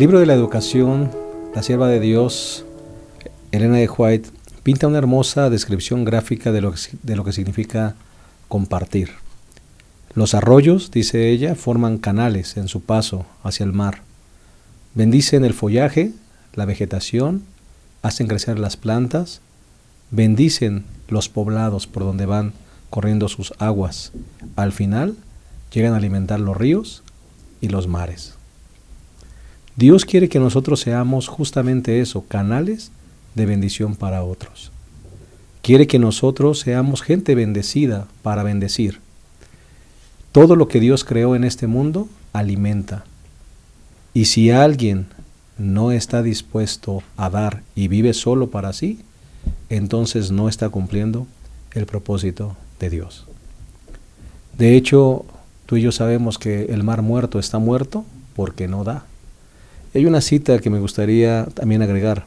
libro de la educación, la sierva de Dios, Elena de White, pinta una hermosa descripción gráfica de lo que significa compartir. Los arroyos, dice ella, forman canales en su paso hacia el mar. Bendicen el follaje, la vegetación, hacen crecer las plantas, bendicen los poblados por donde van corriendo sus aguas. Al final, llegan a alimentar los ríos y los mares. Dios quiere que nosotros seamos justamente eso, canales de bendición para otros. Quiere que nosotros seamos gente bendecida para bendecir. Todo lo que Dios creó en este mundo alimenta. Y si alguien no está dispuesto a dar y vive solo para sí, entonces no está cumpliendo el propósito de Dios. De hecho, tú y yo sabemos que el mar muerto está muerto porque no da. Hay una cita que me gustaría también agregar.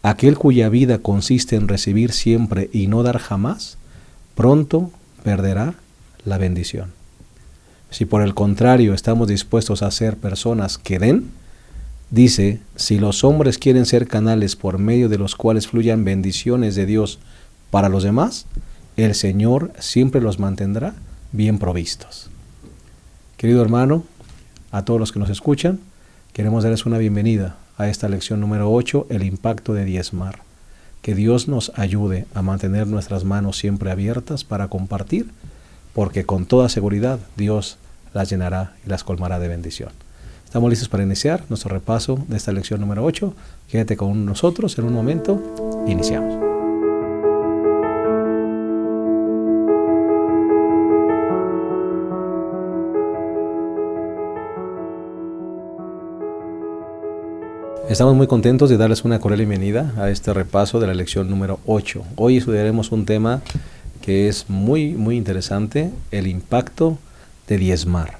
Aquel cuya vida consiste en recibir siempre y no dar jamás, pronto perderá la bendición. Si por el contrario estamos dispuestos a ser personas que den, dice, si los hombres quieren ser canales por medio de los cuales fluyan bendiciones de Dios para los demás, el Señor siempre los mantendrá bien provistos. Querido hermano, a todos los que nos escuchan, queremos darles una bienvenida a esta lección número 8, el impacto de diezmar. Que Dios nos ayude a mantener nuestras manos siempre abiertas para compartir, porque con toda seguridad Dios las llenará y las colmará de bendición. Estamos listos para iniciar nuestro repaso de esta lección número 8. Quédate con nosotros en un momento. Iniciamos. Estamos muy contentos de darles una cordial bienvenida a este repaso de la lección número 8. Hoy estudiaremos un tema que es muy interesante, el impacto de diezmar.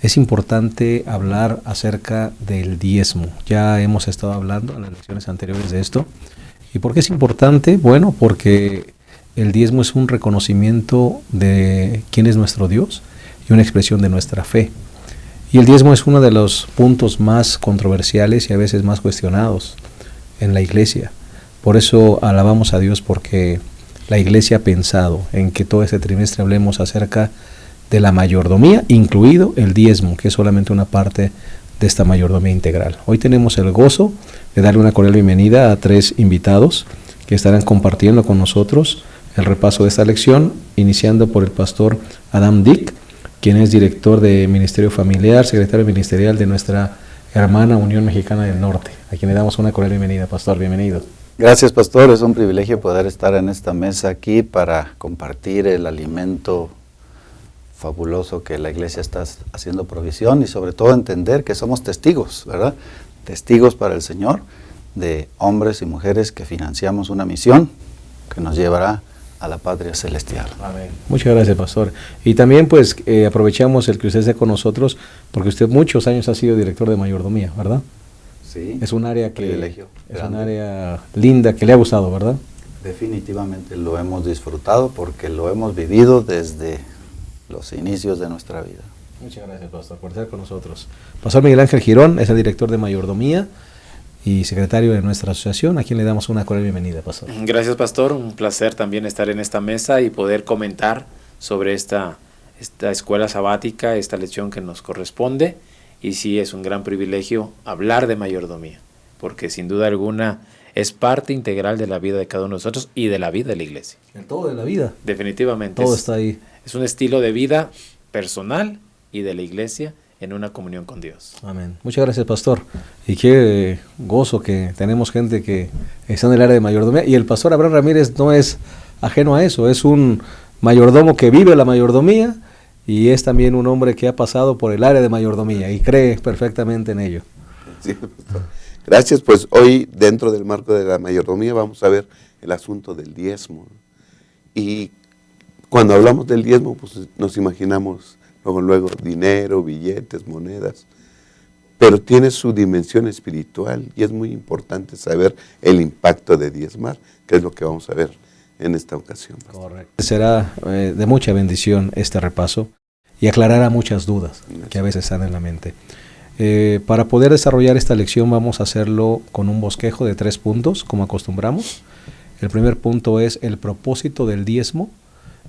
Es importante hablar acerca del diezmo. Ya hemos estado hablando en las lecciones anteriores de esto. ¿Y por qué es importante? Bueno, porque el diezmo es un reconocimiento de quién es nuestro Dios y una expresión de nuestra fe. Y el diezmo es uno de los puntos más controversiales y a veces más cuestionados en la iglesia. Por eso alabamos a Dios, porque la iglesia ha pensado en que todo este trimestre hablemos acerca de la mayordomía, incluido el diezmo, que es solamente una parte de esta mayordomía integral. Hoy tenemos el gozo de darle una cordial bienvenida a 3 invitados que estarán compartiendo con nosotros el repaso de esta lección, iniciando por el pastor Adam Dick, quien es director de Ministerio Familiar, secretario ministerial de nuestra hermana Unión Mexicana del Norte, a quien le damos una cordial bienvenida. Pastor, bienvenido. Gracias, pastor. Es un privilegio poder estar en esta mesa aquí para compartir el alimento fabuloso que la iglesia está haciendo provisión y sobre todo entender que somos testigos, ¿verdad? Testigos para el Señor de hombres y mujeres que financiamos una misión que nos llevará a la patria celestial. Amén. Muchas gracias, pastor. Y también pues aprovechamos el que usted esté con nosotros, porque usted muchos años ha sido director de mayordomía, ¿verdad? Sí. Es un área es un área linda que le ha gustado, ¿verdad? Definitivamente lo hemos disfrutado porque lo hemos vivido desde los inicios de nuestra vida. Muchas gracias, pastor, por estar con nosotros. Pastor Miguel Ángel Girón es el director de mayordomía y secretario de nuestra asociación, a quien le damos una cordial bienvenida, pastor. Gracias, pastor. Un placer también estar en esta mesa y poder comentar sobre esta escuela sabática, esta lección que nos corresponde. Y sí, es un gran privilegio hablar de mayordomía, porque sin duda alguna es parte integral de la vida de cada uno de nosotros y de la vida de la iglesia. En todo de la vida. Definitivamente. Todo está ahí. Es un estilo de vida personal y de la iglesia en una comunión con Dios. Amén. Muchas gracias, pastor. Y qué gozo que tenemos gente que está en el área de mayordomía. Y el pastor Abraham Ramírez no es ajeno a eso, es un mayordomo que vive la mayordomía y es también un hombre que ha pasado por el área de mayordomía y cree perfectamente en ello. Sí, pastor. Gracias, pues hoy dentro del marco de la mayordomía vamos a ver el asunto del diezmo. Y cuando hablamos del diezmo, pues nos imaginamos luego dinero, billetes, monedas, pero tiene su dimensión espiritual y es muy importante saber el impacto de diezmar, que es lo que vamos a ver en esta ocasión. Correcto. Será de mucha bendición este repaso y aclarará muchas dudas que a veces están en la mente. Para poder desarrollar esta lección vamos a hacerlo con un bosquejo de 3 puntos, como acostumbramos. El primer punto es el propósito del diezmo.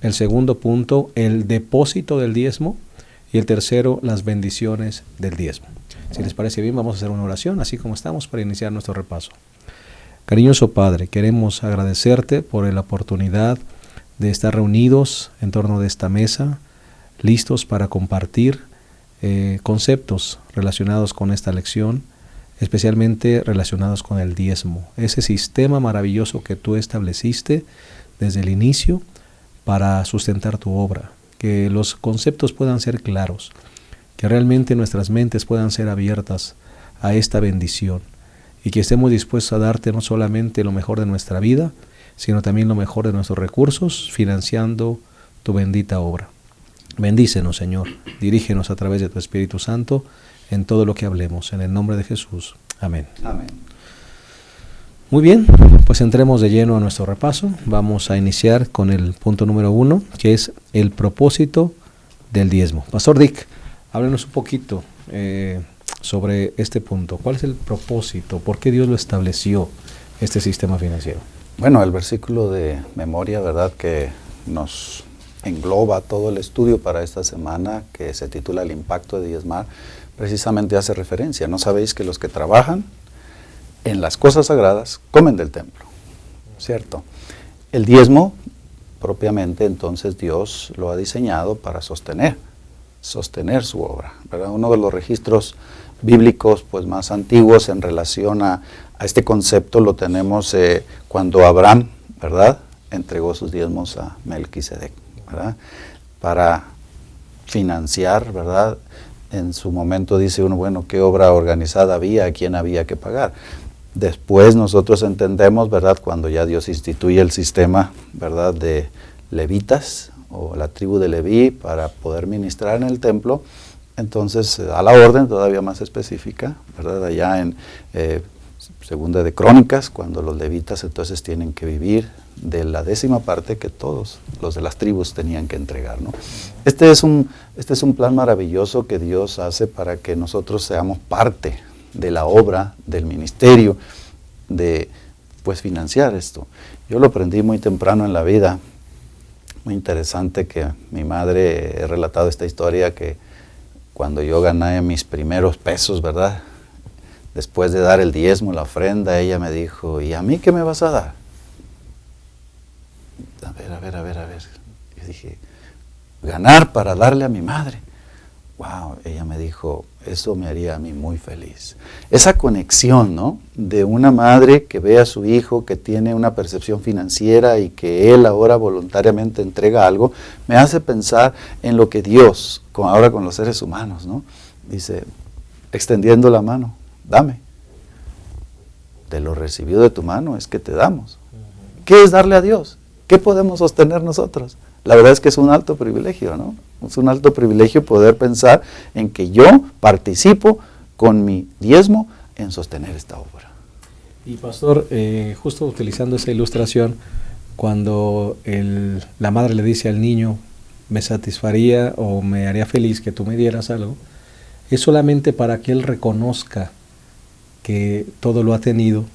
El segundo punto, el depósito del diezmo. Y el tercero, las bendiciones del diezmo. Si les parece bien, vamos a hacer una oración, así como estamos, para iniciar nuestro repaso. Cariñoso Padre, queremos agradecerte por la oportunidad de estar reunidos en torno de esta mesa, listos para compartir conceptos relacionados con esta lección, especialmente relacionados con el diezmo, ese sistema maravilloso que tú estableciste desde el inicio para sustentar tu obra, que los conceptos puedan ser claros, que realmente nuestras mentes puedan ser abiertas a esta bendición y que estemos dispuestos a darte no solamente lo mejor de nuestra vida, sino también lo mejor de nuestros recursos, financiando tu bendita obra. Bendícenos, Señor, dirígenos a través de tu Espíritu Santo en todo lo que hablemos, en el nombre de Jesús. Amén. Amén. Muy bien, pues entremos de lleno a nuestro repaso. Vamos a iniciar con el punto número 1, que es el propósito del diezmo. Pastor Dick, háblenos un poquito sobre este punto. ¿Cuál es el propósito? ¿Por qué Dios lo estableció, este sistema financiero? Bueno, el versículo de memoria, ¿verdad?, que nos engloba todo el estudio para esta semana, que se titula El impacto de diezmar, precisamente hace referencia. ¿No sabéis que los que trabajan en las cosas sagradas comen del templo? ¿Cierto? El diezmo, propiamente, entonces Dios lo ha diseñado para sostener su obra, ¿verdad? Uno de los registros bíblicos pues más antiguos en relación a este concepto lo tenemos cuando Abraham, ¿verdad?, entregó sus diezmos a Melquisedec, ¿verdad?, para financiar, ¿verdad? En su momento dice uno, bueno, ¿qué obra organizada había? ¿A quién había que pagar? Después nosotros entendemos, ¿verdad?, cuando ya Dios instituye el sistema, ¿verdad?, de levitas o la tribu de Leví para poder ministrar en el templo, entonces a la orden todavía más específica, ¿verdad?, allá en Segunda de Crónicas, cuando los levitas entonces tienen que vivir de la 10ª parte que todos los de las tribus tenían que entregar, ¿no? Este es un plan maravilloso que Dios hace para que nosotros seamos parte de la obra, del ministerio, de pues financiar esto. Yo lo aprendí muy temprano en la vida, muy interesante que mi madre, he relatado esta historia, que cuando yo gané mis primeros pesos, ¿verdad?, después de dar el diezmo, la ofrenda, ella me dijo, ¿y a mí qué me vas a dar? A ver. Yo dije, ganar para darle a mi madre. Wow, ella me dijo, eso me haría a mí muy feliz. Esa conexión, ¿no?, de una madre que ve a su hijo que tiene una percepción financiera y que él ahora voluntariamente entrega algo, me hace pensar en lo que Dios, ahora con los seres humanos, ¿no?, dice, extendiendo la mano, dame. De lo recibido de tu mano es que te damos. ¿Qué es darle a Dios? ¿Qué podemos sostener nosotros? La verdad es que es un alto privilegio, ¿no? Es un alto privilegio poder pensar en que yo participo con mi diezmo en sostener esta obra. Y pastor, justo utilizando esa ilustración, cuando la madre le dice al niño, me satisfaría o me haría feliz que tú me dieras algo, es solamente para que él reconozca que todo lo ha tenido,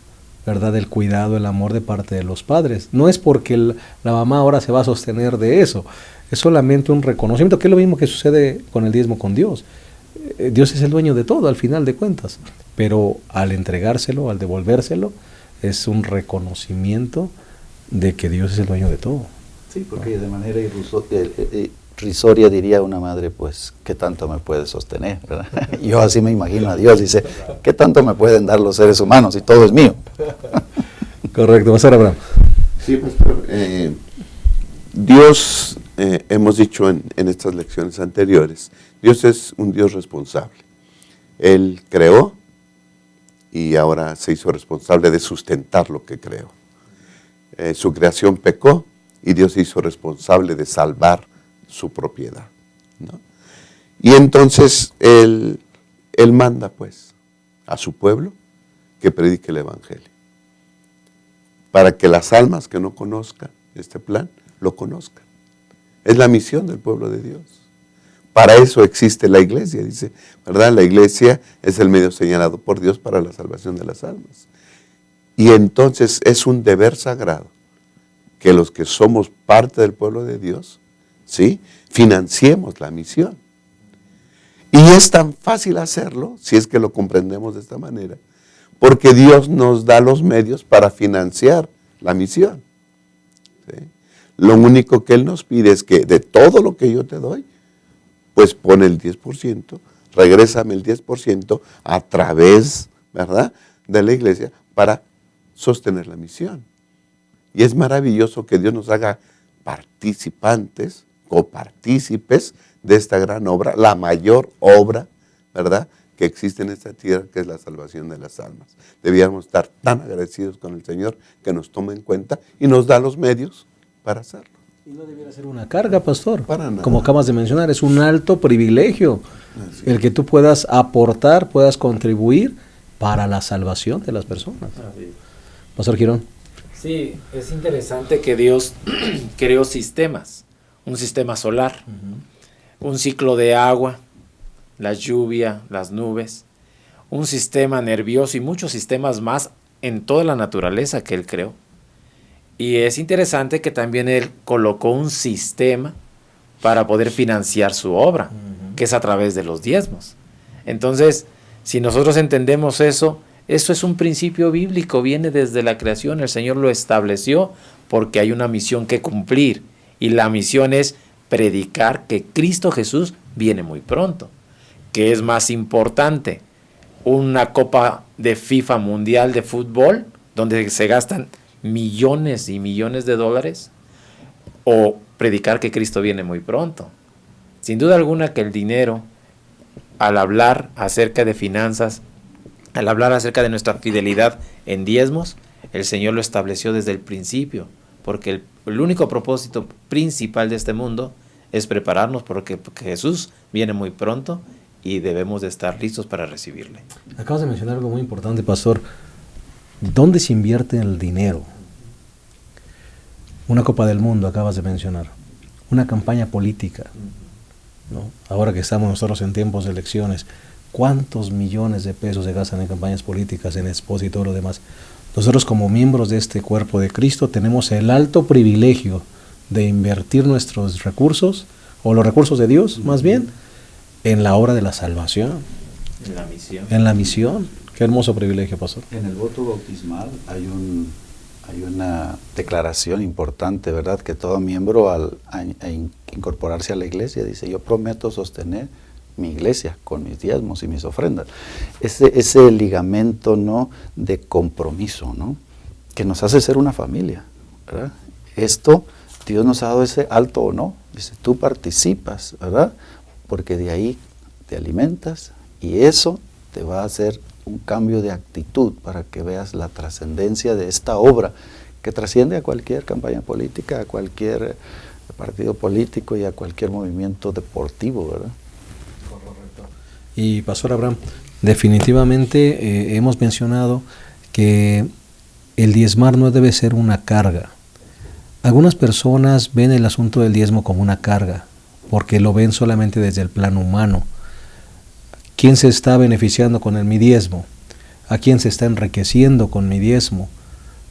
¿verdad?, el cuidado, el amor de parte de los padres. No es porque la mamá ahora se va a sostener de eso, es solamente un reconocimiento, que es lo mismo que sucede con el diezmo con Dios. Dios es el dueño de todo al final de cuentas, pero al entregárselo, al devolvérselo, es un reconocimiento de que Dios es el dueño de todo. Sí, porque de manera risoria diría una madre, pues, ¿qué tanto me puede sostener? ¿Verdad? Yo así me imagino a Dios, dice, ¿qué tanto me pueden dar los seres humanos si todo es mío? Correcto, pastor Abraham. Sí, pastor. Dios, hemos dicho en estas lecciones anteriores, Dios es un Dios responsable. Él creó y ahora se hizo responsable de sustentar lo que creó. Su creación pecó y Dios se hizo responsable de salvar su propiedad, ¿no? Y entonces él manda pues a su pueblo que predique el evangelio, para que las almas que no conozcan este plan, lo conozcan. Es la misión del pueblo de Dios, para eso existe la iglesia, dice, ¿verdad? La iglesia es el medio señalado por Dios para la salvación de las almas. Y entonces es un deber sagrado que los que somos parte del pueblo de Dios, ¿sí?, financiemos la misión. Y es tan fácil hacerlo, si es que lo comprendemos de esta manera, porque Dios nos da los medios para financiar la misión, ¿sí? Lo único que Él nos pide es que de todo lo que yo te doy, pues pon el 10%, regrésame el 10% a través, ¿verdad?, de la iglesia para sostener la misión. Y es maravilloso que Dios nos haga participantes, copartícipes de esta gran obra, la mayor obra, ¿verdad?, que existe en esta tierra, que es la salvación de las almas. Debíamos estar tan agradecidos con el Señor que nos toma en cuenta y nos da los medios para hacerlo. Y no debiera ser una carga, pastor. Para nada. Como acabas de mencionar, es un alto privilegio el que tú puedas aportar, puedas contribuir para la salvación de las personas. Pastor Girón. Sí, es interesante que Dios creó sistemas, un sistema solar, un ciclo de agua, la lluvia, las nubes, un sistema nervioso y muchos sistemas más en toda la naturaleza que Él creó. Y es interesante que también Él colocó un sistema para poder financiar su obra, que es a través de los diezmos. Entonces, si nosotros entendemos eso es un principio bíblico, viene desde la creación, el Señor lo estableció porque hay una misión que cumplir, y la misión es predicar que Cristo Jesús viene muy pronto. ¿Qué es más importante? ¿Una Copa de FIFA Mundial de fútbol, donde se gastan millones y millones de dólares? ¿O predicar que Cristo viene muy pronto? Sin duda alguna que el dinero, al hablar acerca de finanzas, al hablar acerca de nuestra fidelidad en diezmos, el Señor lo estableció desde el principio, porque el único propósito principal de este mundo es prepararnos porque Jesús viene muy pronto y debemos de estar listos para recibirle. Acabas de mencionar algo muy importante, pastor. ¿Dónde se invierte el dinero? Una Copa del Mundo, acabas de mencionar. Una campaña política, ¿no? Ahora que estamos nosotros en tiempos de elecciones, ¿cuántos millones de pesos se gastan en campañas políticas, en spots y todo lo demás? Nosotros, como miembros de este cuerpo de Cristo, tenemos el alto privilegio de invertir nuestros recursos, o los recursos de Dios, más bien, en la obra de la salvación. En la misión. En la misión. Qué hermoso privilegio, pastor. En el voto bautismal hay una declaración importante, ¿verdad? Que todo miembro a incorporarse a la iglesia dice: yo prometo sostener mi iglesia con mis diezmos y mis ofrendas. Ese ligamento, ¿no?, de compromiso, ¿no?, que nos hace ser una familia, ¿verdad? Esto, Dios nos ha dado ese alto honor. Dice, tú participas, ¿verdad?, porque de ahí te alimentas, y eso te va a hacer un cambio de actitud para que veas la trascendencia de esta obra que trasciende a cualquier campaña política, a cualquier partido político y a cualquier movimiento deportivo, ¿verdad? Correcto. Y pastor Abraham, definitivamente hemos mencionado que el diezmar no debe ser una carga. Algunas personas ven el asunto del diezmo como una carga, porque lo ven solamente desde el plano humano. ¿Quién se está beneficiando con mi diezmo? ¿A quién se está enriqueciendo con mi diezmo?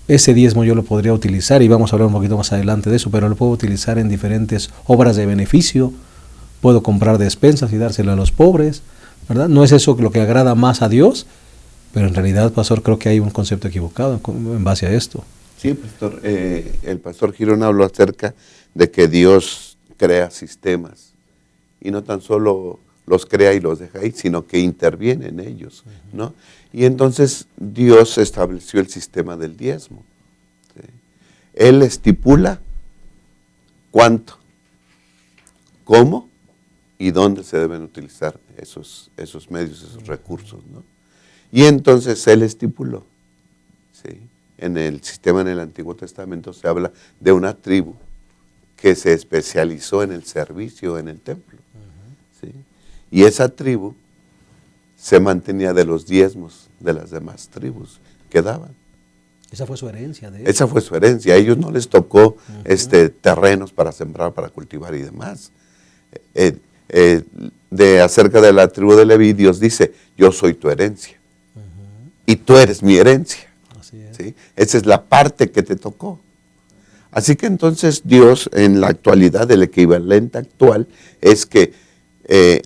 Ese diezmo yo lo podría utilizar, y vamos a hablar un poquito más adelante de eso, pero lo puedo utilizar en diferentes obras de beneficio. Puedo comprar despensas y dárselo a los pobres, ¿verdad? No es eso lo que agrada más a Dios, pero en realidad, pastor, creo que hay un concepto equivocado en base a esto. Sí, pastor, el pastor Girón habló acerca de que Dios crea sistemas, y no tan solo los crea y los deja ahí, sino que interviene en ellos, ¿no? Y entonces Dios estableció el sistema del diezmo, ¿sí? Él estipula cuánto, cómo y dónde se deben utilizar esos medios, esos recursos, ¿no? Y entonces Él estipuló, ¿sí? En el sistema en el Antiguo Testamento se habla de una tribu que se especializó en el servicio en el templo, ¿sí? Y esa tribu se mantenía de los diezmos de las demás tribus que daban. Esa fue su herencia de ellos. Esa fue su herencia. A ellos no les tocó terrenos para sembrar, para cultivar y demás. acerca de la tribu de Leví, Dios dice, yo soy tu herencia y tú eres mi herencia. Así es. ¿Sí? Esa es la parte que te tocó. Así que entonces Dios, en la actualidad, el equivalente actual, es que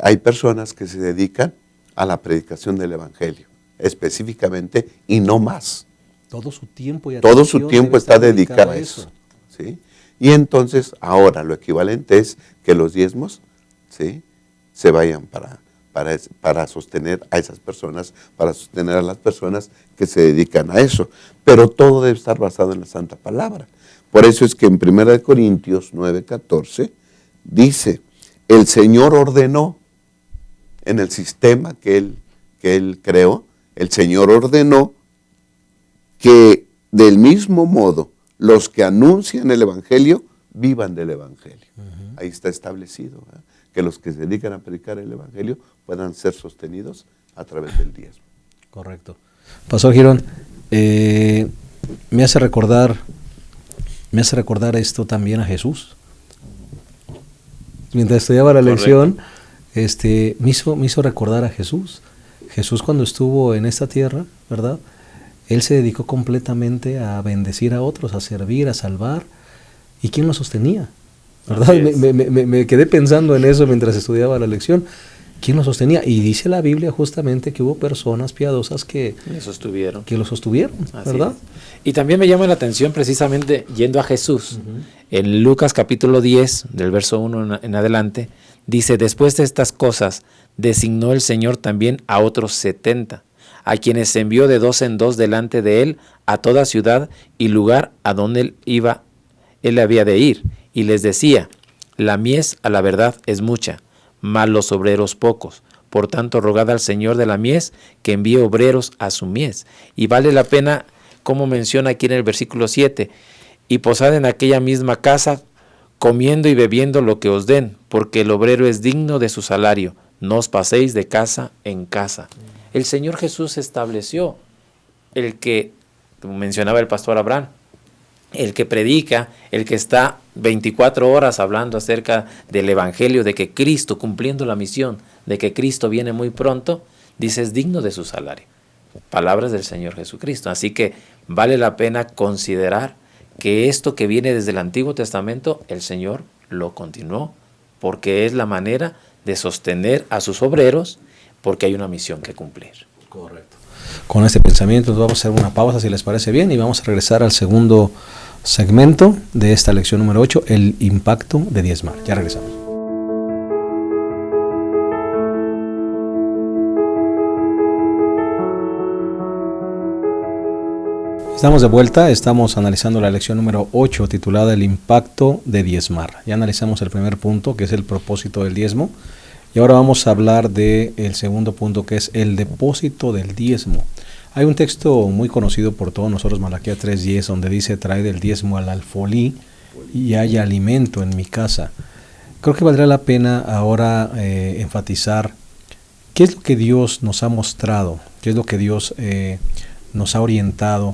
hay personas que se dedican a la predicación del Evangelio, específicamente, y no más. Todo su tiempo y Todo su atención tiempo debe está estar dedicado a eso. ¿Sí? Y entonces, ahora lo equivalente es que los diezmos, ¿sí?, se vayan para sostener a esas personas, para sostener a las personas que se dedican a eso. Pero todo debe estar basado en la Santa Palabra. Por eso es que en 1 Corintios 9:14 dice, el Señor ordenó en el sistema que Él creó, el Señor ordenó que del mismo modo los que anuncian el Evangelio vivan del Evangelio. Ahí está establecido, ¿verdad?, que los que se dedican a predicar el Evangelio puedan ser sostenidos a través del diezmo. Correcto. Pastor Girón, me hace recordar esto también a Jesús. Mientras estudiaba la lección, me hizo recordar a Jesús. Jesús, cuando estuvo en esta tierra, ¿verdad?, Él se dedicó completamente a bendecir a otros, a servir, a salvar. ¿Y quién lo sostenía? ¿Verdad? Me quedé pensando en eso mientras estudiaba la lección. ¿Quién lo sostenía? Y dice la Biblia justamente que hubo personas piadosas que lo sostuvieron, ¿verdad? Y también me llama la atención precisamente yendo a Jesús. En Lucas capítulo 10, del verso 1 en adelante, dice, después de estas cosas, designó el Señor también a otros 70, a quienes envió de 2 en 2 delante de él a toda ciudad y lugar a donde él había de ir. Y les decía, la mies a la verdad es mucha, mas los obreros pocos. Por tanto, rogad al Señor de la mies que envíe obreros a su mies. Y vale la pena, como menciona aquí en el versículo 7, y posad en aquella misma casa, comiendo y bebiendo lo que os den, porque el obrero es digno de su salario. No os paséis de casa en casa. El Señor Jesús estableció el que, como mencionaba el pastor Abraham, el que predica, el que está 24 horas hablando acerca del Evangelio, de que Cristo, cumpliendo la misión, de que Cristo viene muy pronto, dice, es digno de su salario. Palabras del Señor Jesucristo. Así que vale la pena considerar que esto que viene desde el Antiguo Testamento, el Señor lo continuó, porque es la manera de sostener a sus obreros, porque hay una misión que cumplir. Correcto. Con este pensamiento nos vamos a hacer una pausa, si les parece bien, y vamos a regresar al segundo segmento de esta lección número 8, el impacto de diezmar. Ya regresamos. Estamos de vuelta, estamos analizando la lección número 8 titulada El impacto de diezmar. Ya analizamos el primer punto, que es el propósito del diezmo, y ahora vamos a hablar del segundo punto, que es el depósito del diezmo. Hay un texto muy conocido por todos nosotros, Malaquías 3:10, donde dice, traed el diezmo al alfolí y haya alimento en mi casa. Creo que valdrá la pena ahora enfatizar qué es lo que Dios nos ha mostrado, qué es lo que Dios nos ha orientado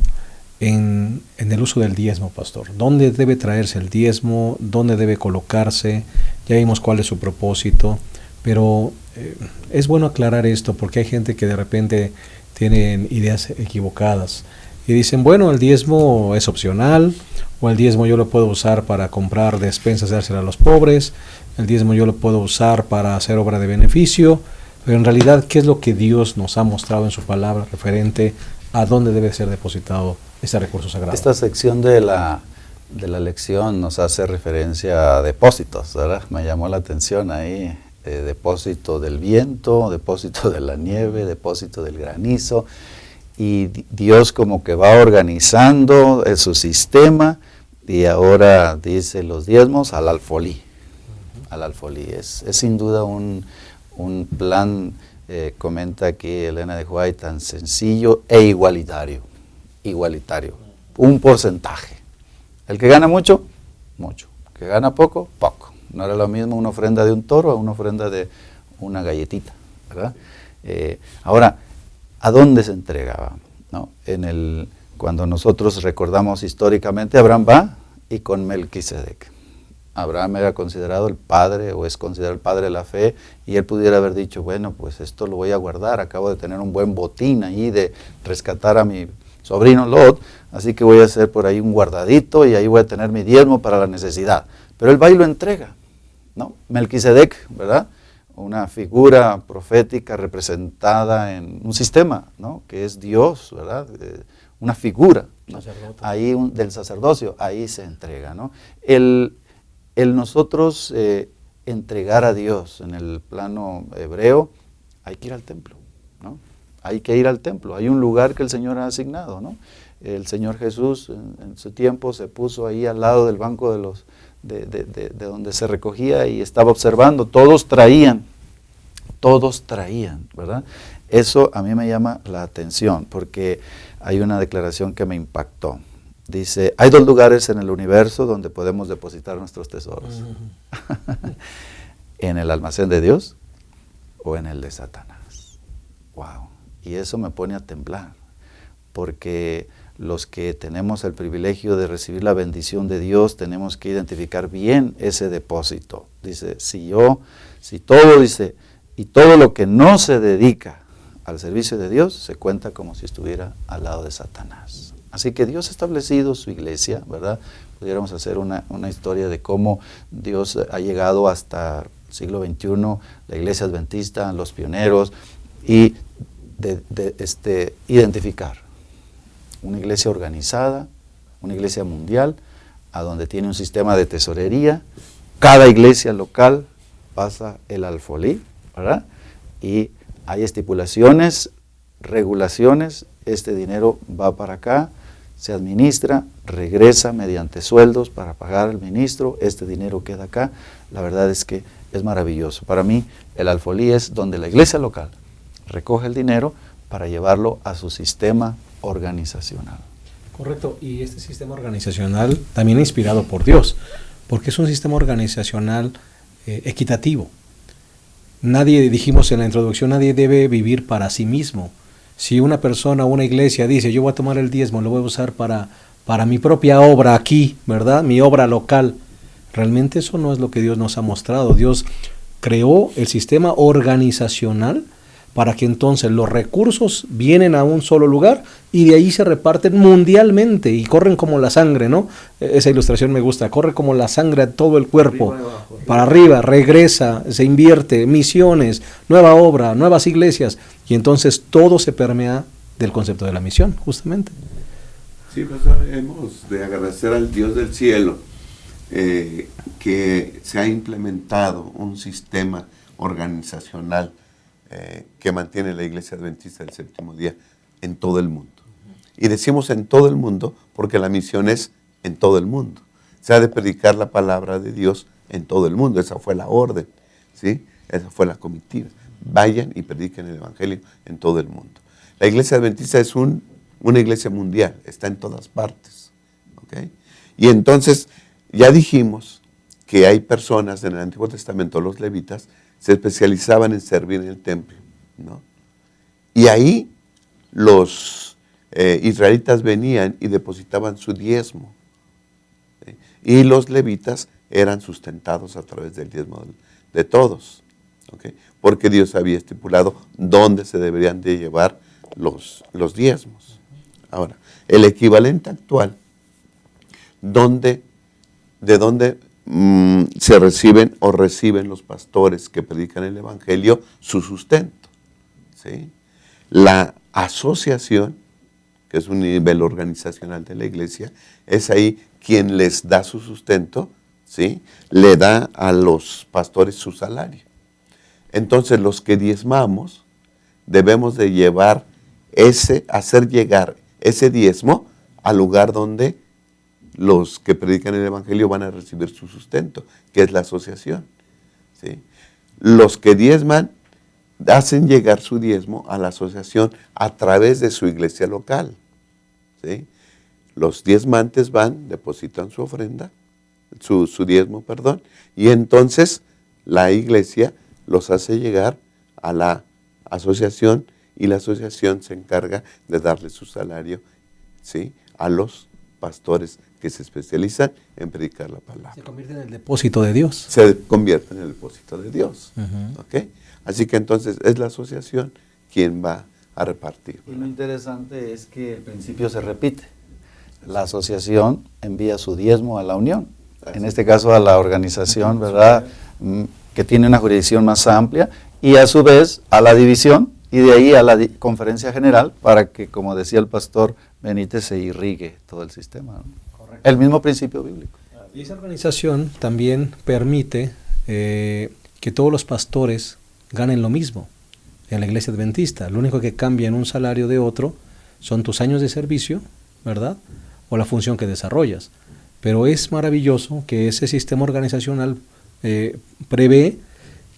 en el uso del diezmo, pastor. ¿Dónde debe traerse el diezmo? ¿Dónde debe colocarse? Ya vimos cuál es su propósito, pero es bueno aclarar esto porque hay gente que de repente tienen ideas equivocadas y dicen, bueno, el diezmo es opcional, o el diezmo yo lo puedo usar para comprar despensas y dársela a los pobres, el diezmo yo lo puedo usar para hacer obra de beneficio, pero en realidad, ¿qué es lo que Dios nos ha mostrado en su palabra referente a dónde debe ser depositado este recurso sagrado? Esta sección de la lección nos hace referencia a depósitos, ¿verdad? Me llamó la atención ahí. Depósito del viento, depósito de la nieve, depósito del granizo, y Dios como que va organizando su sistema, y ahora dice los diezmos al alfolí. Al alfolí es sin duda un plan, comenta aquí Elena de White, tan sencillo e igualitario, un porcentaje. El que gana mucho, mucho, el que gana poco, poco. No era lo mismo una ofrenda de un toro a una ofrenda de una galletita, ¿verdad? Ahora, ¿a dónde se entregaba? ¿No? Cuando nosotros recordamos históricamente, Abraham va y con Melquisedec. Abraham era considerado el padre o es considerado el padre de la fe, y él pudiera haber dicho, bueno, pues esto lo voy a guardar, acabo de tener un buen botín ahí de rescatar a mi sobrino Lot, así que voy a hacer por ahí un guardadito y ahí voy a tener mi diezmo para la necesidad. Pero él va y lo entrega, ¿no? Melquisedec, ¿verdad? Una figura profética representada en un sistema, ¿no? Que es Dios, ¿verdad? Una figura, ¿no? Ahí del sacerdocio, ahí se entrega, ¿no? El nosotros entregar a Dios en el plano hebreo, hay que ir al templo, ¿no? Hay que ir al templo, hay un lugar que el Señor ha asignado, ¿no? El Señor Jesús en su tiempo se puso ahí al lado del banco de donde se recogía y estaba observando, todos traían, ¿verdad? Eso a mí me llama la atención porque hay una declaración que me impactó. Dice, hay 2 lugares en el universo donde podemos depositar nuestros tesoros. En el almacén de Dios o en el de Satanás. Wow. Y eso me pone a temblar, porque los que tenemos el privilegio de recibir la bendición de Dios, tenemos que identificar bien ese depósito. Dice, y todo lo que no se dedica al servicio de Dios, se cuenta como si estuviera al lado de Satanás. Así que Dios ha establecido su iglesia, ¿verdad? Pudiéramos hacer una historia de cómo Dios ha llegado hasta el siglo XXI, la iglesia adventista, los pioneros, y identificar una iglesia organizada, una iglesia mundial, a donde tiene un sistema de tesorería. Cada iglesia local pasa el alfolí, ¿verdad? Y hay estipulaciones, regulaciones, este dinero va para acá, se administra, regresa mediante sueldos para pagar al ministro, este dinero queda acá. La verdad es que es maravilloso. Para mí, el alfolí es donde la iglesia local recoge el dinero para llevarlo a su sistema organizacional. Correcto, y este sistema organizacional también inspirado por Dios, porque es un sistema organizacional equitativo. Nadie, dijimos en la introducción, nadie debe vivir para sí mismo. Si una persona o una iglesia dice, yo voy a tomar el diezmo, lo voy a usar para mi propia obra aquí, ¿verdad? Mi obra local. Realmente eso no es lo que Dios nos ha mostrado. Dios creó el sistema organizacional para que entonces los recursos vienen a un solo lugar y de ahí se reparten mundialmente y corren como la sangre, ¿no? Esa ilustración me gusta, corre como la sangre a todo el cuerpo, para arriba, regresa, se invierte, misiones, nueva obra, nuevas iglesias, y entonces todo se permea del concepto de la misión, justamente. Sí, pues hemos de agradecer al Dios del cielo que se ha implementado un sistema organizacional que mantiene la Iglesia Adventista del Séptimo Día en todo el mundo. Y decimos en todo el mundo porque la misión es en todo el mundo. Se ha de predicar la palabra de Dios en todo el mundo. Esa fue la orden, ¿sí? Esa fue la comitiva. Vayan y prediquen el Evangelio en todo el mundo. La Iglesia Adventista es una iglesia mundial, está en todas partes, ¿okay? Y entonces ya dijimos que hay personas en el Antiguo Testamento, los levitas, se especializaban en servir en el templo, ¿no? Y ahí los israelitas venían y depositaban su diezmo, ¿sí? Y los levitas eran sustentados a través del diezmo de todos, ¿okay? Porque Dios había estipulado dónde se deberían de llevar los diezmos. Ahora, el equivalente actual, de dónde se reciben o reciben los pastores que predican el Evangelio su sustento, ¿sí? La asociación, que es un nivel organizacional de la iglesia, es ahí quien les da su sustento, ¿sí? Le da a los pastores su salario. Entonces los que diezmamos debemos de hacer llegar ese diezmo al lugar donde los que predican el Evangelio van a recibir su sustento, que es la asociación, ¿sí? Los que diezman hacen llegar su diezmo a la asociación a través de su iglesia local, ¿sí? Los diezmantes van, depositan su ofrenda, su diezmo, perdón, y entonces la iglesia los hace llegar a la asociación y la asociación se encarga de darle su salario, ¿sí? A los pastores que se especializan en predicar la palabra. Se convierte en el depósito de Dios. Se convierte en el depósito de Dios. Ujú. ¿Ok? Así que entonces es la asociación quien va a repartir. Y lo interesante es que el principio se repite. La asociación envía su diezmo a la unión, en este caso a la organización, ¿verdad?, que tiene una jurisdicción más amplia, y a su vez a la división, y de ahí a la conferencia general, para que, como decía el pastor Benítez, se irrigue todo el sistema, ¿no? El mismo principio bíblico. Y esa organización también permite que todos los pastores ganen lo mismo en la iglesia adventista. Lo único que cambia en un salario de otro son tus años de servicio, ¿verdad?, o la función que desarrollas. Pero es maravilloso que ese sistema organizacional prevé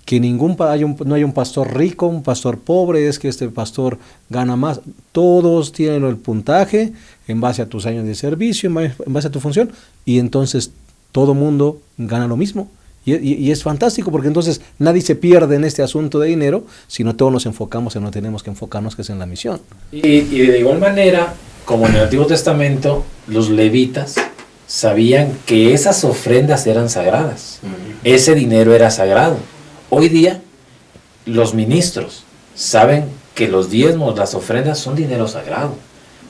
que no hay un pastor rico, un pastor pobre, es que este pastor gana más. Todos tienen el puntaje en base a tus años de servicio, en base a tu función, y entonces todo mundo gana lo mismo. Y es fantástico, porque entonces nadie se pierde en este asunto de dinero, sino todos nos enfocamos en lo que tenemos que enfocarnos, que es en la misión. Y de igual manera, como en el Antiguo Testamento, los levitas sabían que esas ofrendas eran sagradas. Ese dinero era sagrado. Hoy día, los ministros saben que los diezmos, las ofrendas son dinero sagrado,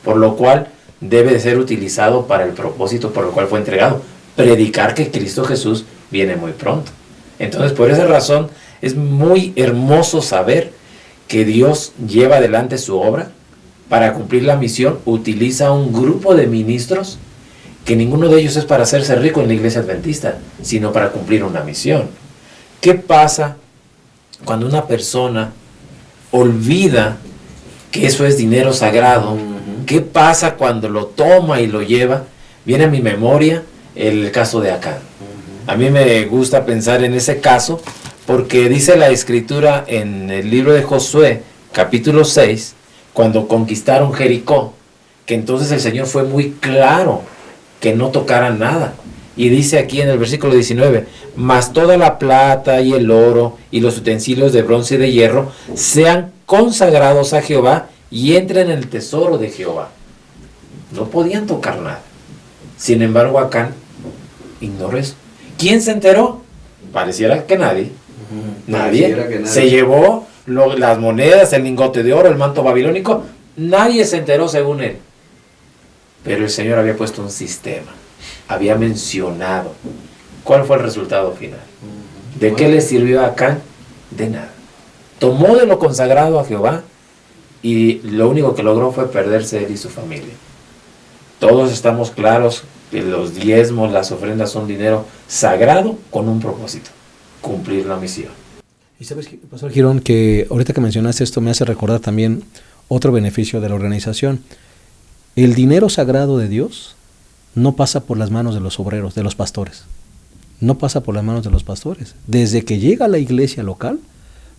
por lo cual debe de ser utilizado para el propósito por el cual fue entregado: predicar que Cristo Jesús viene muy pronto. Entonces, por esa razón, es muy hermoso saber que Dios lleva adelante su obra. Para cumplir la misión, utiliza un grupo de ministros que ninguno de ellos es para hacerse rico en la iglesia adventista, sino para cumplir una misión. ¿Qué pasa cuando una persona olvida que eso es dinero sagrado? ¿Qué pasa cuando lo toma y lo lleva? Viene a mi memoria el caso de Acán. A mí me gusta pensar en ese caso porque dice la Escritura en el libro de Josué, capítulo 6, cuando conquistaron Jericó, que entonces el Señor fue muy claro que no tocaran nada. Y dice aquí en el versículo 19, mas toda la plata y el oro y los utensilios de bronce y de hierro sean consagrados a Jehová y entren en el tesoro de Jehová. No podían tocar nada. Sin embargo, Acán ignoró eso. ¿Quién se enteró? Pareciera que nadie. Nadie. Se llevó las monedas, el lingote de oro, el manto babilónico. Nadie se enteró según él. Pero el Señor había puesto un sistema. Había mencionado. ¿Cuál fue el resultado final? ¿De qué le sirvió a Acán? De nada. Tomó de lo consagrado a Jehová y lo único que logró fue perderse él y su familia. Todos estamos claros que los diezmos, las ofrendas son dinero sagrado con un propósito: cumplir la misión. Y sabes, Pastor Girón, que ahorita que mencionaste esto me hace recordar también otro beneficio de la organización. El dinero sagrado de Dios no pasa por las manos de los obreros, de los pastores. No pasa por las manos de los pastores. Desde que llega a la iglesia local,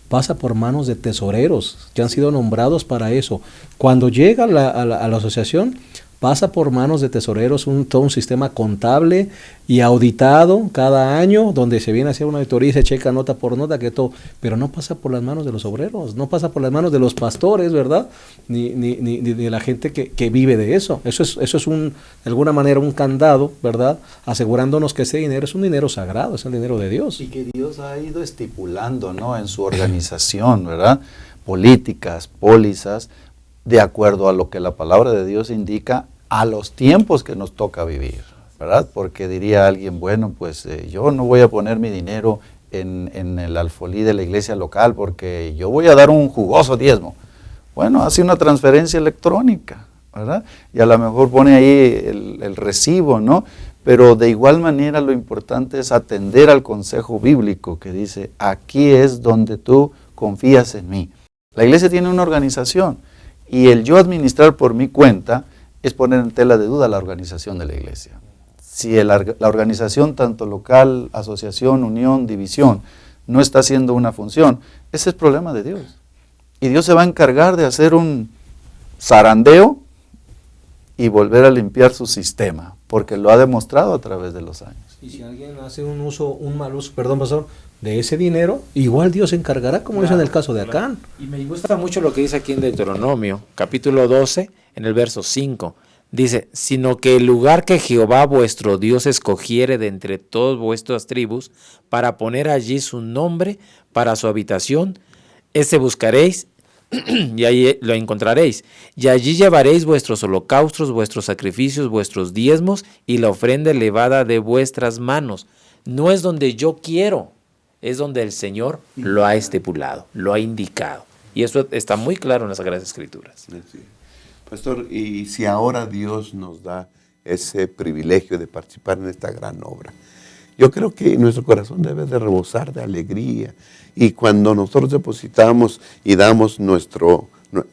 pasa por manos de tesoreros que han sido nombrados para eso. Cuando llega a la asociación, pasa por manos de tesoreros, todo un sistema contable y auditado cada año, donde se viene a hacer una auditoría y se checa nota por nota, que todo, pero no pasa por las manos de los obreros, no pasa por las manos de los pastores, ¿verdad? Ni de la gente que vive de eso. Eso es de alguna manera un candado, ¿verdad? Asegurándonos que ese dinero es un dinero sagrado, es el dinero de Dios. Y que Dios ha ido estipulando, ¿no?, en su organización, ¿verdad?, políticas, pólizas, de acuerdo a lo que la palabra de Dios indica, a los tiempos que nos toca vivir, ¿verdad? Porque diría alguien, bueno, pues yo no voy a poner mi dinero en el alfolí de la iglesia local porque yo voy a dar un jugoso diezmo. Bueno, hace una transferencia electrónica, ¿verdad? Y a lo mejor pone ahí el recibo, ¿no? Pero de igual manera lo importante es atender al consejo bíblico que dice, aquí es donde tú confías en mí. La iglesia tiene una organización. Y el yo administrar por mi cuenta es poner en tela de duda la organización de la iglesia. Si la organización, tanto local, asociación, unión, división, no está haciendo una función, ese es problema de Dios. Y Dios se va a encargar de hacer un zarandeo y volver a limpiar su sistema, porque lo ha demostrado a través de los años. Y si alguien hace un mal uso, perdón, pastor, de ese dinero, igual Dios se encargará, como es en el caso de Acán. Y me gusta mucho lo que dice aquí en Deuteronomio, capítulo 12, en el verso 5. Dice, sino que el lugar que Jehová vuestro Dios escogiere de entre todas vuestras tribus, para poner allí su nombre para su habitación, ese buscaréis y allí lo encontraréis. Y allí llevaréis vuestros holocaustos, vuestros sacrificios, vuestros diezmos y la ofrenda elevada de vuestras manos. No es donde yo quiero, es donde el Señor lo ha estipulado, lo ha indicado. Y eso está muy claro en las Sagradas Escrituras. Sí. Pastor, y si ahora Dios nos da ese privilegio de participar en esta gran obra, yo creo que nuestro corazón debe de rebosar de alegría. Y cuando nosotros depositamos y damos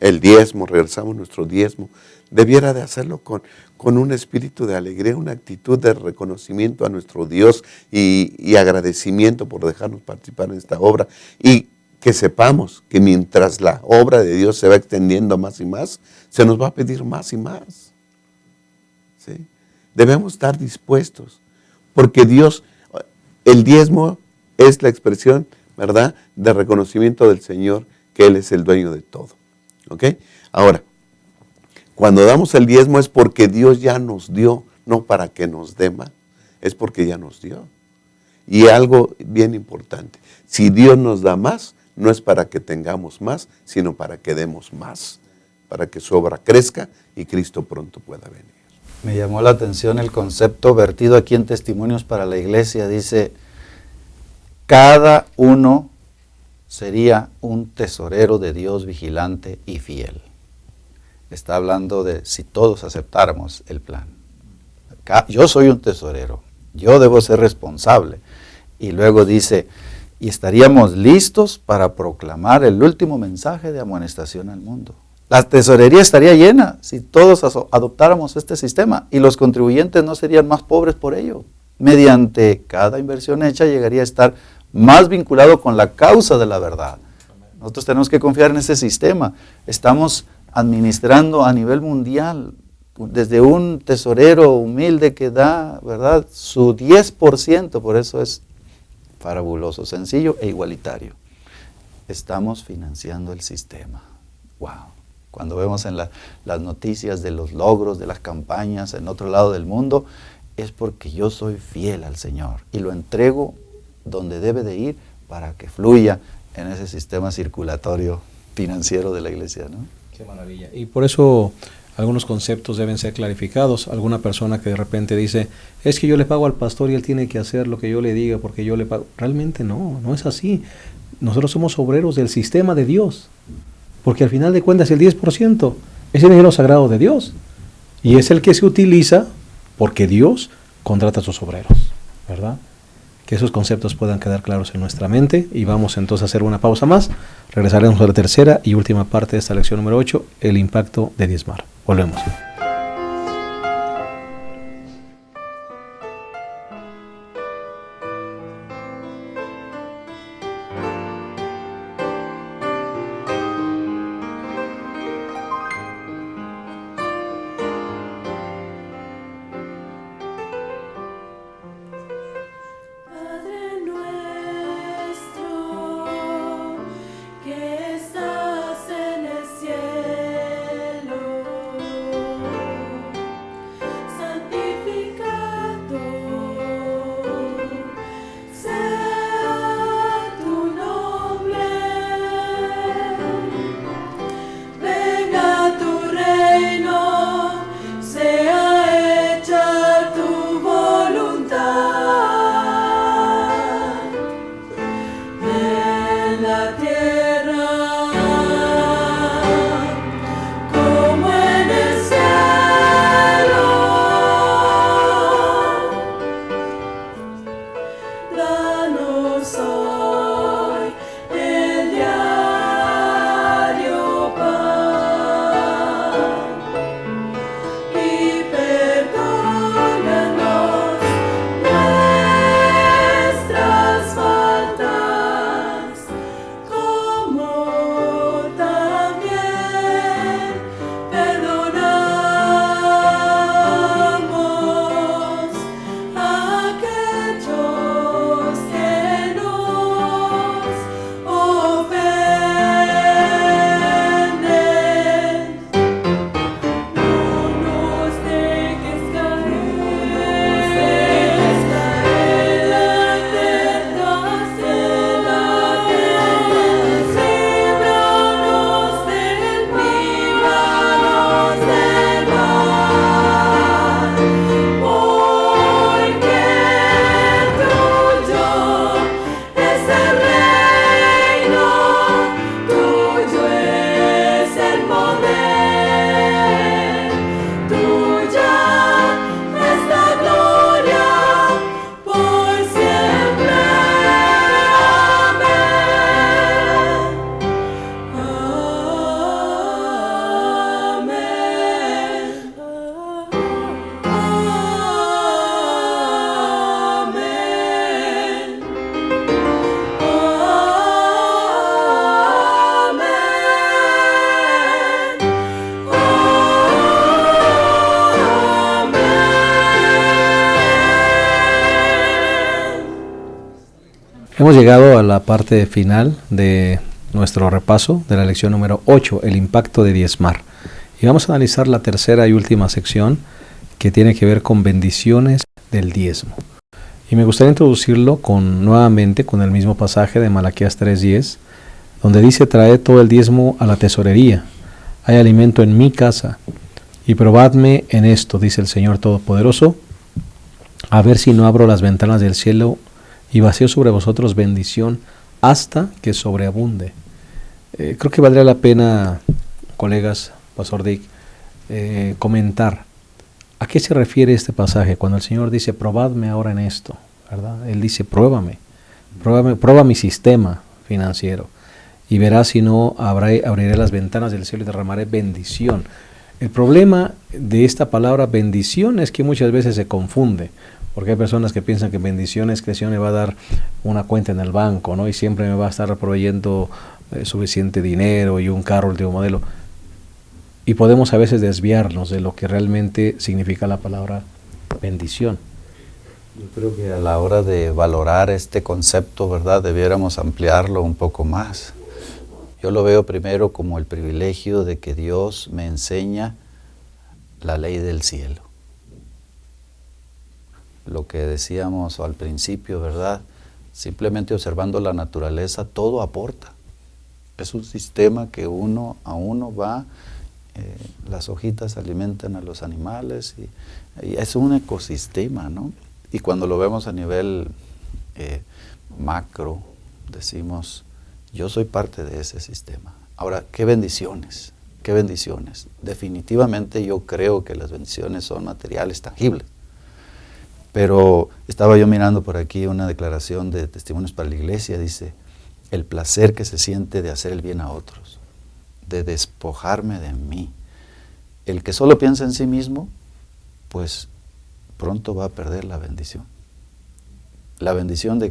el diezmo, regresamos nuestro diezmo, debiera de hacerlo con un espíritu de alegría, una actitud de reconocimiento a nuestro Dios y agradecimiento por dejarnos participar en esta obra. Y que sepamos que mientras la obra de Dios se va extendiendo más y más, se nos va a pedir más y más. ¿Sí? Debemos estar dispuestos, porque Dios, el diezmo es la expresión, ¿verdad?, de reconocimiento del Señor, que Él es el dueño de todo. ¿Ok? Ahora, cuando damos el diezmo es porque Dios ya nos dio, no para que nos dé más, es porque ya nos dio. Y algo bien importante, si Dios nos da más, no es para que tengamos más, sino para que demos más, para que su obra crezca y Cristo pronto pueda venir. Me llamó la atención el concepto vertido aquí en Testimonios para la Iglesia. Dice, cada uno sería un tesorero de Dios vigilante y fiel. Está hablando de si todos aceptáramos el plan. Yo soy un tesorero, yo debo ser responsable. Y luego dice, y estaríamos listos para proclamar el último mensaje de amonestación al mundo. La tesorería estaría llena si todos adoptáramos este sistema y los contribuyentes no serían más pobres por ello. Mediante cada inversión hecha llegaría a estar más vinculado con la causa de la verdad. Nosotros tenemos que confiar en ese sistema. Estamos administrando a nivel mundial, desde un tesorero humilde que da, ¿verdad?, su 10%, por eso es fabuloso, sencillo e igualitario. Estamos financiando el sistema. ¡Wow! Cuando vemos en las noticias de los logros, de las campañas en otro lado del mundo, es porque yo soy fiel al Señor y lo entrego donde debe de ir para que fluya en ese sistema circulatorio financiero de la iglesia, ¿no? Qué maravilla. Y por eso algunos conceptos deben ser clarificados. Alguna persona que de repente dice, es que yo le pago al pastor y él tiene que hacer lo que yo le diga porque yo le pago. Realmente no es así. Nosotros somos obreros del sistema de Dios. Porque al final de cuentas el 10% es el dinero sagrado de Dios. Y es el que se utiliza porque Dios contrata a sus obreros, ¿verdad? Que esos conceptos puedan quedar claros en nuestra mente. Y vamos entonces a hacer una pausa más. Regresaremos a la tercera y última parte de esta lección número 8, el impacto de diezmar. Volvemos. Hemos llegado a la parte final de nuestro repaso de la lección número 8, el impacto de diezmar. Y vamos a analizar la tercera y última sección que tiene que ver con bendiciones del diezmo. Y me gustaría introducirlo nuevamente con el mismo pasaje de Malaquías 3:10, donde dice: traed todo el diezmo a la tesorería, hay alimento en mi casa, y probadme en esto, dice el Señor Todopoderoso, a ver si no abro las ventanas del cielo y vacío sobre vosotros bendición hasta que sobreabunde. Creo que valdría la pena, colegas, Pastor Dick, comentar a qué se refiere este pasaje cuando el Señor dice: probadme ahora en esto, ¿verdad? Él dice: prueba mi sistema financiero y verás si no abriré las ventanas del cielo y derramaré bendición. El problema de esta palabra bendición es que muchas veces se confunde, porque hay personas que piensan que bendición es que el Señor me va a dar una cuenta en el banco, ¿no? Y siempre me va a estar proveyendo suficiente dinero y un carro último modelo. Y podemos a veces desviarnos de lo que realmente significa la palabra bendición. Yo creo que a la hora de valorar este concepto, ¿verdad?, debiéramos ampliarlo un poco más. Yo lo veo primero como el privilegio de que Dios me enseña la ley del cielo. Lo que decíamos al principio, ¿verdad? Simplemente observando la naturaleza, todo aporta. Es un sistema que uno a uno va, las hojitas alimentan a los animales y es un ecosistema, ¿no? Y cuando lo vemos a nivel macro, decimos: yo soy parte de ese sistema. Ahora, qué bendiciones, qué bendiciones. Definitivamente yo creo que las bendiciones son materiales, tangibles. Pero estaba yo mirando por aquí una declaración de Testimonios para la Iglesia, dice: el placer que se siente de hacer el bien a otros, de despojarme de mí. El que solo piensa en sí mismo, pues pronto va a perder la bendición. La bendición de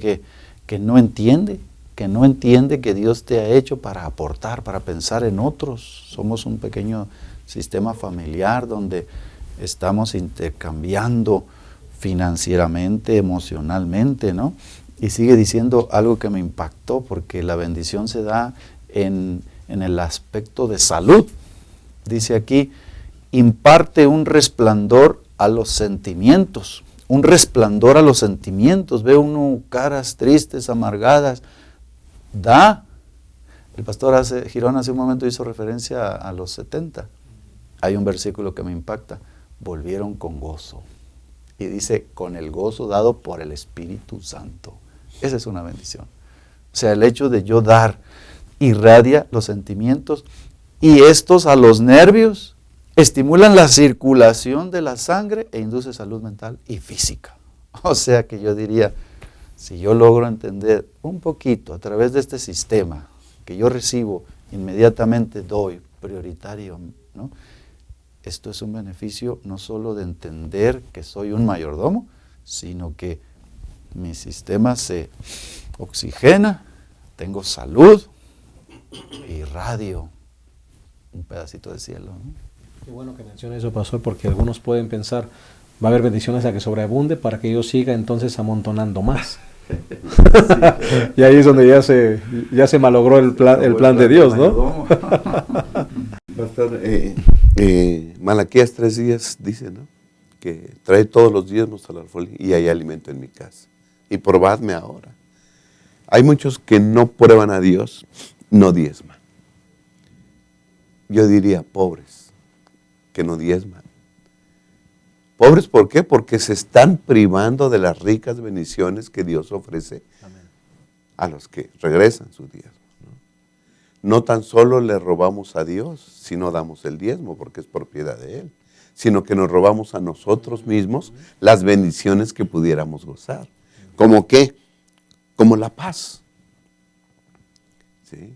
que no entiende que Dios te ha hecho para aportar, para pensar en otros. Somos un pequeño sistema familiar donde estamos intercambiando financieramente, emocionalmente, ¿no? Y sigue diciendo algo que me impactó, porque la bendición se da en el aspecto de salud. Dice aquí: imparte un resplandor a los sentimientos. Un resplandor a los sentimientos. Ve uno caras tristes, amargadas. Da. El pastor Girón hace un momento hizo referencia a los 70. Hay un versículo que me impacta: volvieron con gozo. Y dice: con el gozo dado por el Espíritu Santo. Esa es una bendición. O sea, el hecho de yo dar irradia los sentimientos, y estos a los nervios estimulan la circulación de la sangre e induce salud mental y física. O sea que yo diría, si yo logro entender un poquito a través de este sistema que yo recibo, inmediatamente doy prioritario, ¿no? Esto es un beneficio no solo de entender que soy un mayordomo, sino que mi sistema se oxigena, tengo salud, irradio un pedacito de cielo, ¿no? Qué bueno que mencione eso, pastor, porque algunos pueden pensar: va a haber bendiciones a que sobreabunde para que yo siga entonces amontonando más. Sí. Y ahí es donde ya se malogró el plan de Dios, ¿no? Pastor, Malaquías 3:10 dice, ¿no?, que trae todos los diezmos al alfolí y hay alimento en mi casa. Y probadme ahora. Hay muchos que no prueban a Dios, no diezman. Yo diría pobres, que no diezman. Pobres, ¿por qué? Porque se están privando de las ricas bendiciones que Dios ofrece. Amén. A los que regresan su diezmo. No tan solo le robamos a Dios si no damos el diezmo, porque es propiedad de Él, sino que nos robamos a nosotros mismos las bendiciones que pudiéramos gozar. ¿Cómo qué? Como la paz. ¿Sí?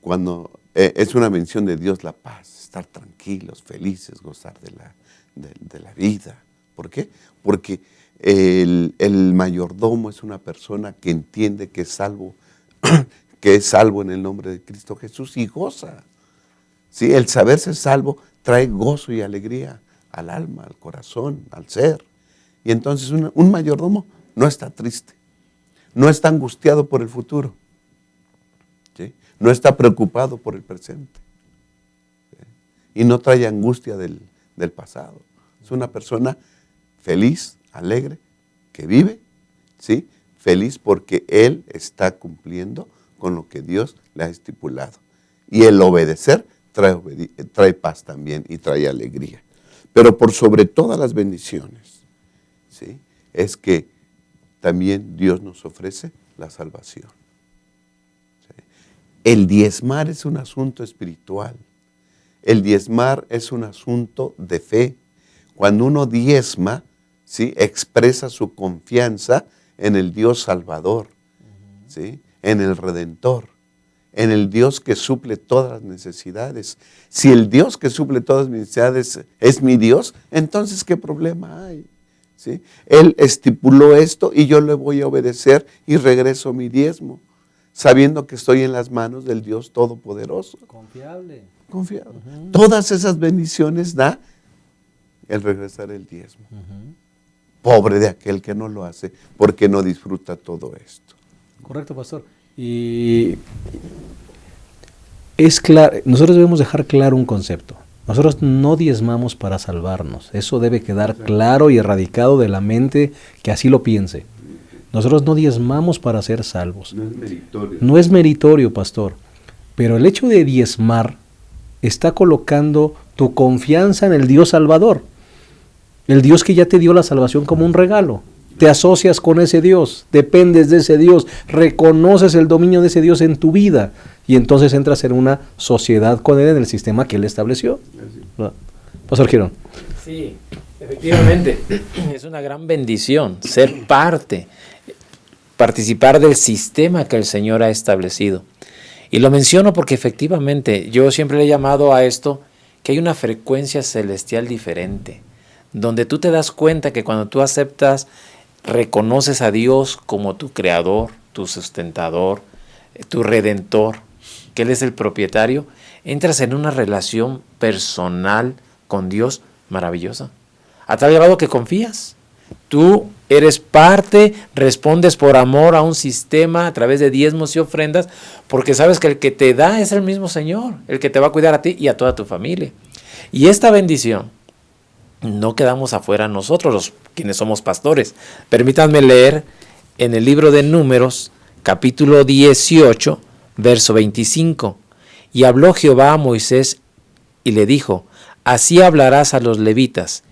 Cuando es una bendición de Dios la paz, estar tranquilos, felices, gozar de la vida. ¿Por qué? Porque el mayordomo es una persona que entiende que es salvo, que es salvo en el nombre de Cristo Jesús y goza. ¿Sí? El saberse salvo trae gozo y alegría al alma, al corazón, al ser. Y entonces un mayordomo no está triste. no está angustiado por el futuro, ¿sí? No está preocupado por el presente, ¿sí? Y no trae angustia del pasado. Es una persona feliz, alegre, que vive, ¿sí? Feliz porque él está cumpliendo con lo que Dios le ha estipulado. Y el obedecer trae paz también y trae alegría. Pero por sobre todas las bendiciones, ¿sí? Es que también Dios nos ofrece la salvación. ¿Sí? El diezmar es un asunto espiritual. El diezmar es un asunto de fe. Cuando uno diezma, ¿sí? Expresa su confianza en el Dios Salvador, ¿sí? En el Redentor, en el Dios que suple todas las necesidades. Si el Dios que suple todas las necesidades es mi Dios, entonces ¿qué problema hay? ¿Sí? Él estipuló esto y yo le voy a obedecer y regreso mi diezmo, sabiendo que estoy en las manos del Dios Todopoderoso. Confiable. Confiado. Todas esas bendiciones da el regresar el diezmo. Pobre de aquel que no lo hace, porque no disfruta todo esto. Correcto, pastor. Y es claro, nosotros debemos dejar claro un concepto. Nosotros no diezmamos para salvarnos. Eso debe quedar claro y erradicado de la mente que así lo piense. Nosotros no diezmamos para ser salvos. No es meritorio. No es meritorio, pastor. Pero el hecho de diezmar está colocando tu confianza en el Dios Salvador. El Dios que ya te dio la salvación como un regalo. Te asocias con ese Dios, dependes de ese Dios, reconoces el dominio de ese Dios en tu vida y entonces entras en una sociedad con Él en el sistema que Él estableció. Pastor Girón. Sí, efectivamente, es una gran bendición ser participar del sistema que el Señor ha establecido. Y lo menciono porque efectivamente yo siempre le he llamado a esto que hay una frecuencia celestial diferente, donde tú te das cuenta que cuando tú aceptas, reconoces a Dios como tu creador, tu sustentador, tu redentor, que Él es el propietario, entras en una relación personal con Dios maravillosa. A tal grado que confías. Tú eres parte, respondes por amor a un sistema a través de diezmos y ofrendas, porque sabes que el que te da es el mismo Señor, el que te va a cuidar a ti y a toda tu familia. Y esta bendición no quedamos afuera nosotros, los quienes somos pastores. Permítanme leer en el libro de Números, capítulo 18, verso 25. Y habló Jehová a Moisés y le dijo: así hablarás a los levitas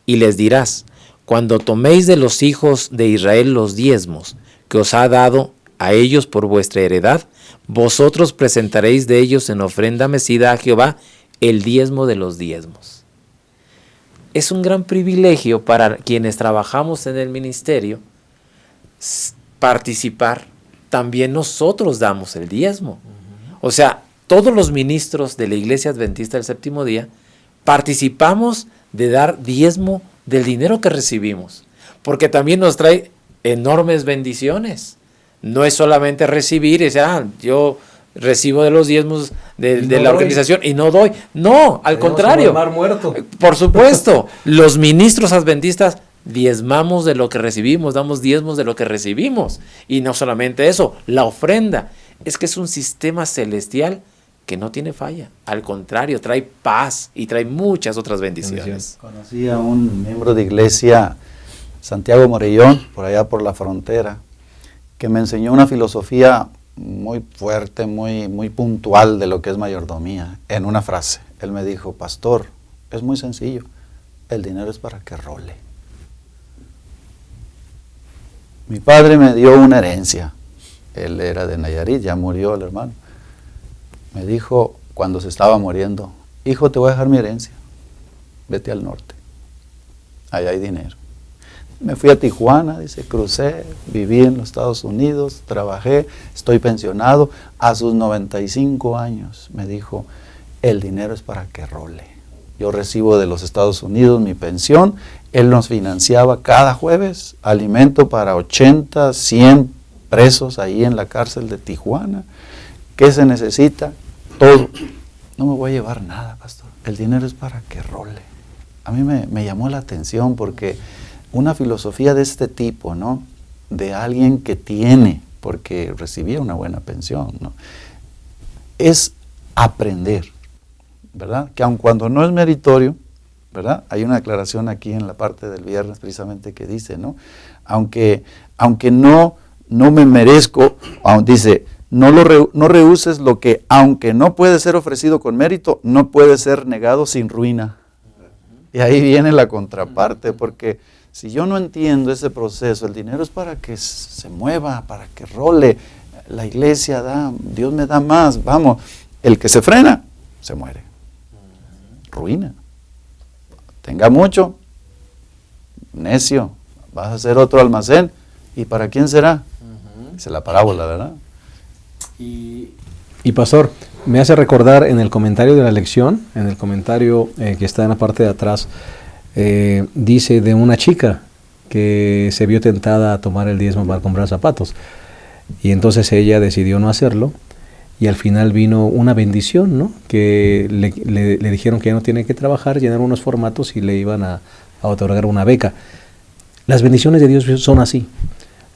y les dirás: cuando toméis de los hijos de Israel los diezmos que os ha dado a ellos por vuestra heredad, vosotros presentaréis de ellos en ofrenda mecida a Jehová el diezmo de los diezmos. Es un gran privilegio para quienes trabajamos en el ministerio participar. También nosotros damos el diezmo. O sea, todos los ministros de la Iglesia Adventista del Séptimo Día participamos de dar diezmo del dinero que recibimos, porque también nos trae enormes bendiciones. No es solamente recibir y decir, yo recibo de los diezmos de la organización y no doy. No, al contrario. Mar muerto. Por supuesto, los ministros adventistas diezmamos de lo que recibimos, damos diezmos de lo que recibimos. Y no solamente eso, la ofrenda. Es que es un sistema celestial que no tiene falla. Al contrario, trae paz y trae muchas otras bendiciones. Conocí a un miembro de iglesia, Santiago Morellón, por allá por la frontera, que me enseñó una filosofía muy fuerte, muy puntual de lo que es mayordomía, en una frase. Él me dijo: pastor, es muy sencillo, el dinero es para que role. Mi padre me dio una herencia, él era de Nayarit, ya murió el hermano. Me dijo cuando se estaba muriendo: hijo, te voy a dejar mi herencia, vete al norte, allá hay dinero. Me fui a Tijuana, dice, crucé, viví en los Estados Unidos, trabajé, estoy pensionado. A sus 95 años me dijo: el dinero es para que role. Yo recibo de los Estados Unidos mi pensión, él nos financiaba cada jueves alimento para 80, 100 presos ahí en la cárcel de Tijuana. ¿Qué se necesita? Todo. No me voy a llevar nada, pastor, el dinero es para que role. A mí me llamó la atención porque una filosofía de este tipo, ¿no? de alguien que tiene, porque recibía una buena pensión, ¿no? Es aprender, ¿verdad? Que aun cuando no es meritorio, ¿verdad? Hay una declaración aquí en la parte del viernes precisamente que dice, ¿no? Aunque no me merezco, dice, no rehuses lo que, aunque no puede ser ofrecido con mérito, no puede ser negado sin ruina. Y ahí viene la contraparte, porque si yo no entiendo ese proceso, el dinero es para que se mueva, para que role, la iglesia da, Dios me da más, vamos, el que se frena, se muere, ruina. Tenga mucho, necio, vas a hacer otro almacén, ¿y para quién será? Esa es la parábola, ¿verdad? Y pastor, me hace recordar en el comentario de la lección, en el comentario que está en la parte de atrás, dice de una chica que se vio tentada a tomar el diezmo para comprar zapatos. Y entonces ella decidió no hacerlo. Y al final vino una bendición, ¿no? Que le dijeron que ya no tiene que trabajar, llenar unos formatos y le iban a otorgar una beca. Las bendiciones de Dios son así.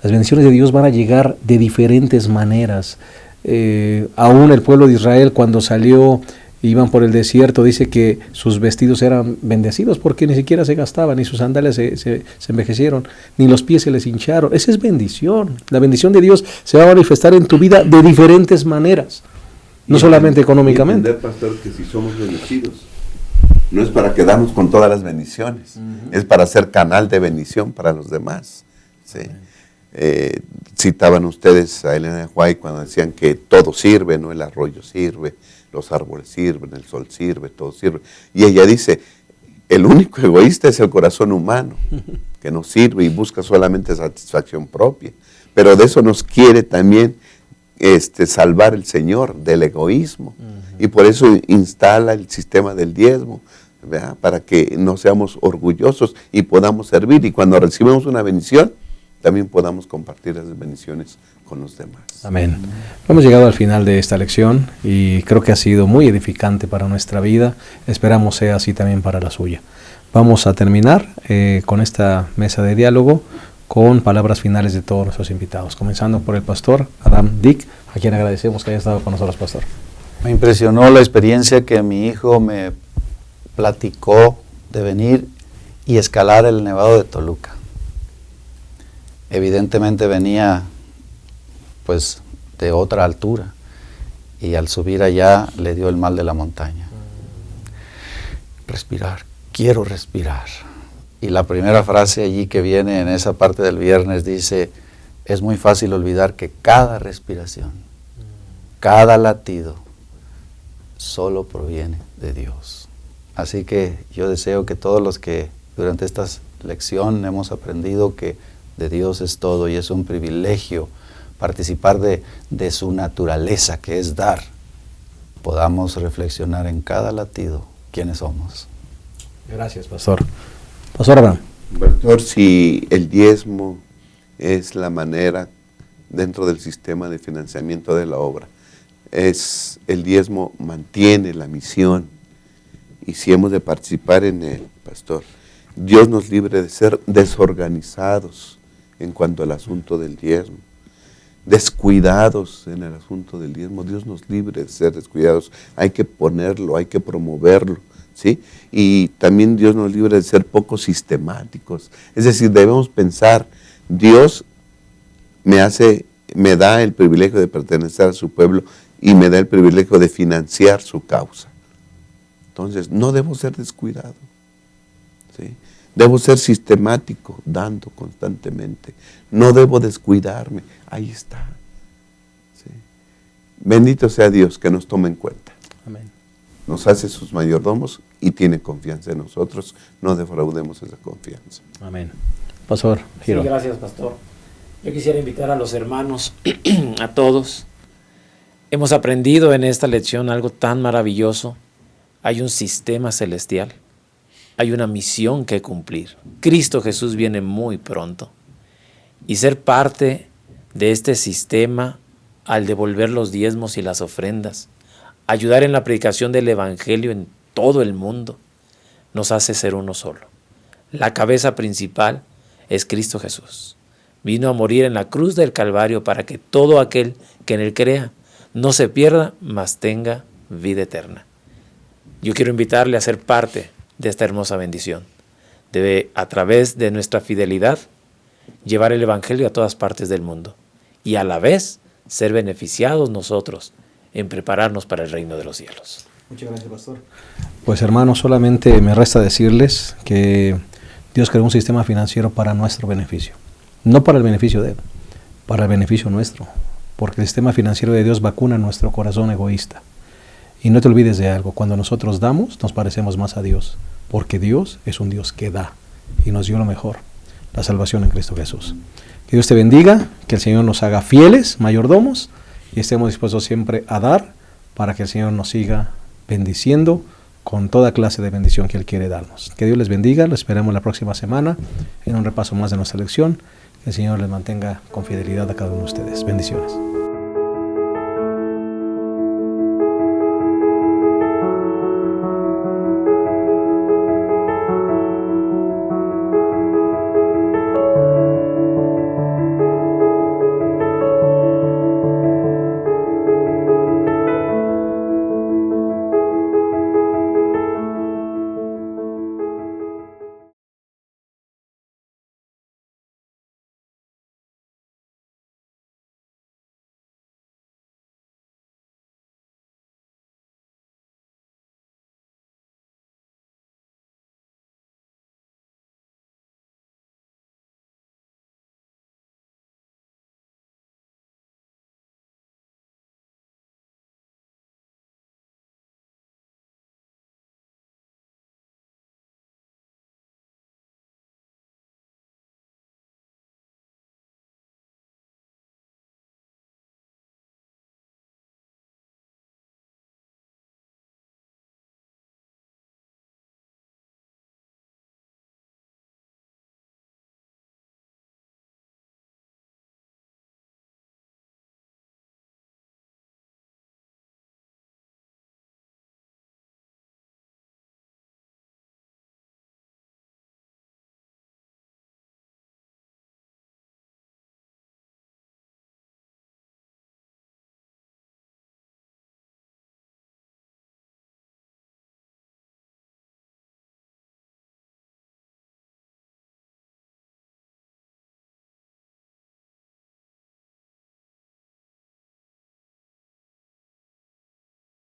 Las bendiciones de Dios van a llegar de diferentes maneras. Aún el pueblo de Israel, cuando salió, iban por el desierto, dice que sus vestidos eran bendecidos porque ni siquiera se gastaban, ni sus sandalias se envejecieron, ni los pies se les hincharon. Esa es bendición. La bendición de Dios se va a manifestar en tu vida de diferentes maneras, no solamente económicamente. Y entender, pastor, que si somos bendecidos, no es para quedarnos con todas las bendiciones, es para ser canal de bendición para los demás. ¿Sí? Citaban ustedes a Elena de White cuando decían que todo sirve, ¿no? El arroyo sirve, los árboles sirven, el sol sirve, todo sirve. Y ella dice, el único egoísta es el corazón humano, que no sirve y busca solamente satisfacción propia. Pero de eso nos quiere también salvar el Señor, del egoísmo. Y por eso instala el sistema del diezmo, ¿verdad? Para que no seamos orgullosos y podamos servir. Y cuando recibimos una bendición, también podamos compartir esas bendiciones con los demás. Amén. Hemos llegado al final de esta lección y creo que ha sido muy edificante para nuestra vida. Esperamos sea así también para la suya. Vamos a terminar con esta mesa de diálogo con palabras finales de todos nuestros invitados, comenzando por el pastor Adam Dick, a quien agradecemos que haya estado con nosotros, pastor. Me impresionó la experiencia que mi hijo me platicó de venir y escalar el Nevado de Toluca. Evidentemente venía pues de otra altura y al subir allá le dio el mal de la montaña. Respirar, quiero respirar. Y la primera frase allí que viene en esa parte del viernes dice, es muy fácil olvidar que cada respiración, cada latido, solo proviene de Dios. Así que yo deseo que todos los que durante esta lección hemos aprendido que de Dios es todo y es un privilegio participar de su naturaleza, que es dar, podamos reflexionar en cada latido quiénes somos. Gracias, pastor. Pastor Abraham. Pastor, si el diezmo es la manera dentro del sistema de financiamiento de la obra, el diezmo mantiene la misión y si hemos de participar en él, pastor, Dios nos libre de ser desorganizados en cuanto al asunto del diezmo, descuidados en el asunto del diezmo. Dios nos libre de ser descuidados, hay que ponerlo, hay que promoverlo, ¿sí? Y también Dios nos libre de ser poco sistemáticos, es decir, debemos pensar, Dios me da el privilegio de pertenecer a su pueblo y me da el privilegio de financiar su causa. Entonces, no debo ser descuidado, ¿sí? Debo ser sistemático, dando constantemente. No debo descuidarme. Ahí está. ¿Sí? Bendito sea Dios que nos tome en cuenta. Amén. Nos hace sus mayordomos y tiene confianza en nosotros. No defraudemos esa confianza. Amén. Pastor Giro. Sí, gracias, pastor. Yo quisiera invitar a los hermanos, a todos. Hemos aprendido en esta lección algo tan maravilloso. Hay un sistema celestial. Hay una misión que cumplir. Cristo Jesús viene muy pronto. Y ser parte de este sistema al devolver los diezmos y las ofrendas, ayudar en la predicación del Evangelio en todo el mundo, nos hace ser uno solo. La cabeza principal es Cristo Jesús. Vino a morir en la cruz del Calvario para que todo aquel que en él crea no se pierda, mas tenga vida eterna. Yo quiero invitarle a ser parte de esta hermosa bendición. Debe, a través de nuestra fidelidad, llevar el Evangelio a todas partes del mundo y a la vez ser beneficiados nosotros en prepararnos para el reino de los cielos. Muchas gracias, pastor. Pues hermanos, solamente me resta decirles que Dios creó un sistema financiero para nuestro beneficio. No para el beneficio de Él, para el beneficio nuestro. Porque el sistema financiero de Dios vacuna nuestro corazón egoísta. Y no te olvides de algo, cuando nosotros damos, nos parecemos más a Dios. Porque Dios es un Dios que da y nos dio lo mejor, la salvación en Cristo Jesús. Que Dios te bendiga, que el Señor nos haga fieles, mayordomos, y estemos dispuestos siempre a dar para que el Señor nos siga bendiciendo con toda clase de bendición que Él quiere darnos. Que Dios les bendiga, lo esperamos la próxima semana en un repaso más de nuestra lección. Que el Señor les mantenga con fidelidad a cada uno de ustedes. Bendiciones.